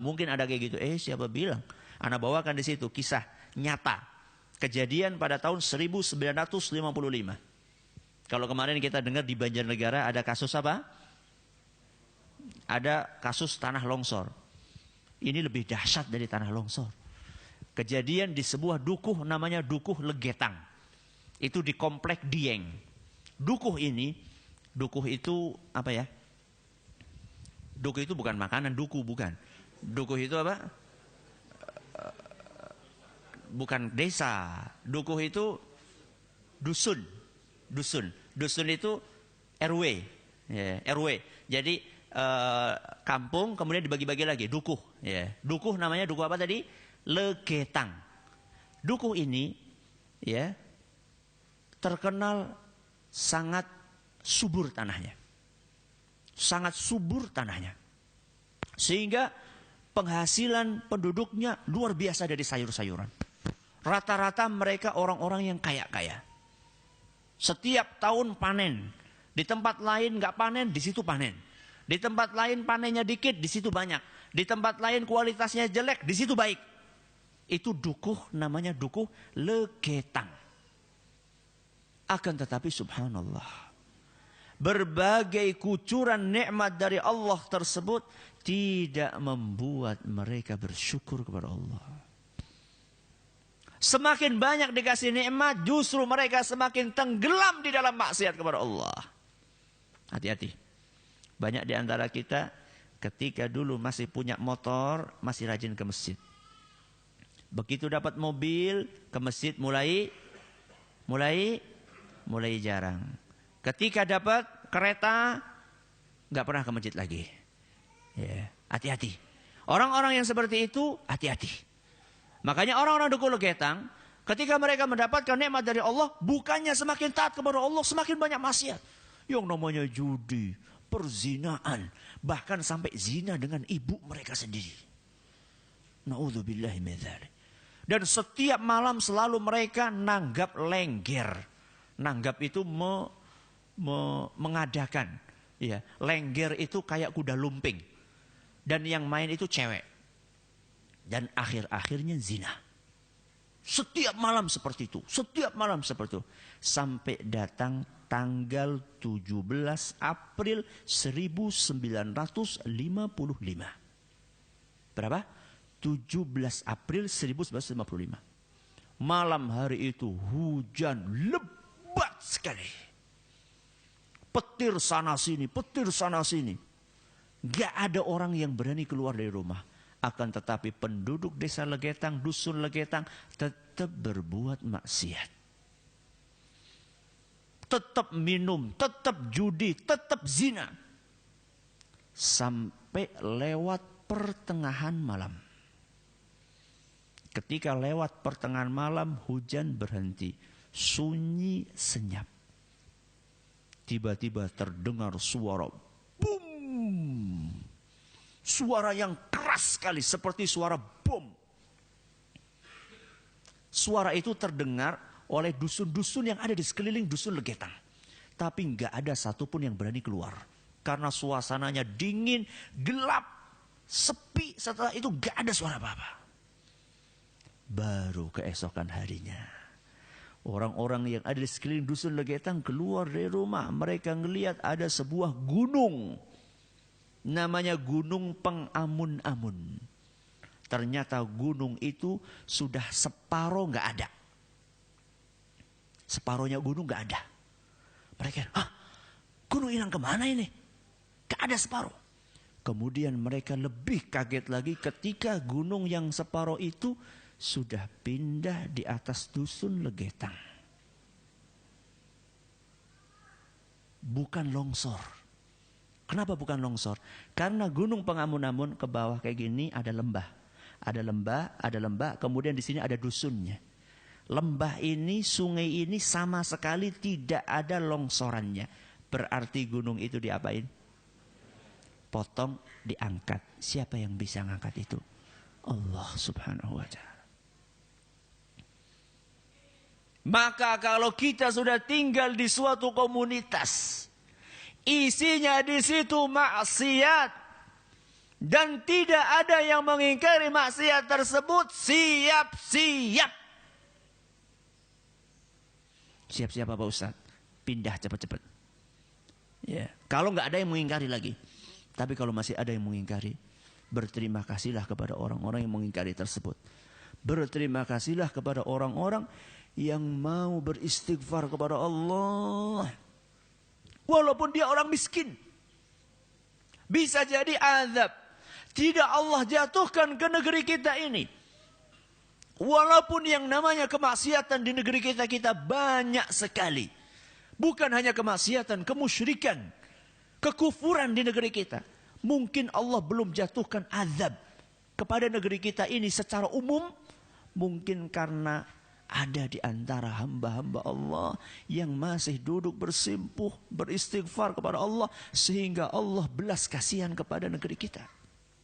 Mungkin ada kayak gitu. Siapa bilang? Ana bawakan di situ kisah nyata. Kejadian pada tahun 1955. Kalau kemarin kita dengar di Banjarnegara ada kasus apa? Ada kasus tanah longsor. Ini lebih dahsyat dari tanah longsor. Kejadian di sebuah dukuh namanya Dukuh Legetang. Itu di komplek Dieng. Dukuh itu apa ya? Dukuh itu bukan makanan, bukan. Dukuh itu apa? Bukan desa. Dukuh itu dusun. Dusun itu RW. Ya, RW. Jadi kampung kemudian dibagi-bagi lagi. Dukuh. Ya. Dukuh namanya dukuh apa tadi? Legetang. Dukuh ini ya terkenal sangat subur tanahnya. Sangat subur tanahnya. Sehingga penghasilan penduduknya luar biasa dari sayur-sayuran. Rata-rata mereka orang-orang yang kaya-kaya. Setiap tahun panen. Di tempat lain nggak panen, di situ panen. Di tempat lain panennya dikit, di situ banyak. Di tempat lain kualitasnya jelek, di situ baik. Itu dukuh, namanya Dukuh Legetang. Akan tetapi subhanallah, berbagai kucuran nikmat dari Allah tersebut tidak membuat mereka bersyukur kepada Allah. Semakin banyak dikasih nikmat, justru mereka semakin tenggelam di dalam maksiat kepada Allah. Hati-hati. Banyak di antara kita ketika dulu masih punya motor, masih rajin ke masjid. Begitu dapat mobil, ke masjid mulai jarang. Ketika dapat kereta, nggak pernah ke masjid lagi. Ya, hati-hati. Orang-orang yang seperti itu, hati-hati. Makanya orang-orang Dukuh Legetang, ketika mereka mendapatkan nikmat dari Allah, bukannya semakin taat kepada Allah, semakin banyak maksiat. Yang namanya judi, perzinaan, bahkan sampai zina dengan ibu mereka sendiri. Na'udzubillahi min dzalik. Dan setiap malam selalu mereka nanggap lengger. Nanggap itu mengadakan. Ya, lengger itu kayak kuda lumping. Dan yang main itu cewek. Dan akhir-akhirnya zina. Setiap malam seperti itu. Setiap malam seperti itu. Sampai datang tanggal 17 April 1955. Berapa? 17 April 1955. Malam hari itu hujan lebat sekali. Petir sana sini, petir sana sini. Gak ada orang yang berani keluar dari rumah. Akan tetapi penduduk desa Legetang, dusun Legetang tetap berbuat maksiat. Tetap minum, tetap judi, tetap zina. Sampai lewat pertengahan malam. Ketika lewat pertengahan malam, hujan berhenti. Sunyi senyap. Tiba-tiba terdengar suara boom. Suara yang keras sekali seperti suara bom. Suara itu terdengar oleh dusun-dusun yang ada di sekeliling dusun Legetang. Tapi nggak ada satupun yang berani keluar. Karena suasananya dingin, gelap, sepi. Setelah itu nggak ada suara apa-apa. Baru keesokan harinya, orang-orang yang ada di sekeliling dusun Legetang keluar dari rumah. Mereka ngelihat ada sebuah gunung. Namanya Gunung Pengamun-amun. Ternyata gunung itu sudah separuh nggak ada. Separuhnya gunung nggak ada. Mereka, gunung hilang kemana ini? Nggak ada separuh. Kemudian mereka lebih kaget lagi ketika gunung yang separuh itu sudah pindah di atas dusun Legetang. Bukan longsor. Kenapa bukan longsor? Karena Gunung Pengamun-amun ke bawah kayak gini ada lembah. Ada lembah, kemudian di sini ada dusunnya. Lembah ini, sungai ini sama sekali tidak ada longsorannya. Berarti gunung itu diapain? Potong, diangkat. Siapa yang bisa ngangkat itu? Allah Subhanahu wa ta'ala. Maka kalau kita sudah tinggal di suatu komunitas, isinya di situ maksiat, Dan tidak ada yang mengingkari maksiat tersebut. Siap-siap. Siap-siap apa Ustaz? Pindah cepat-cepat. Ya. Kalau nggak ada yang mengingkari lagi. Tapi kalau masih ada yang mengingkari, berterima kasihlah kepada orang-orang yang mengingkari tersebut. Berterima kasihlah kepada orang-orang yang mau beristighfar kepada Allah. Walaupun dia orang miskin. Bisa jadi azab tidak Allah jatuhkan ke negeri kita ini. Walaupun yang namanya kemaksiatan di negeri kita banyak sekali. Bukan hanya kemaksiatan, kemusyrikan, kekufuran di negeri kita. Mungkin Allah belum jatuhkan azab kepada negeri kita ini secara umum. Mungkin karena ada di antara hamba-hamba Allah yang masih duduk bersimpuh, beristighfar kepada Allah. Sehingga Allah belas kasihan kepada negeri kita.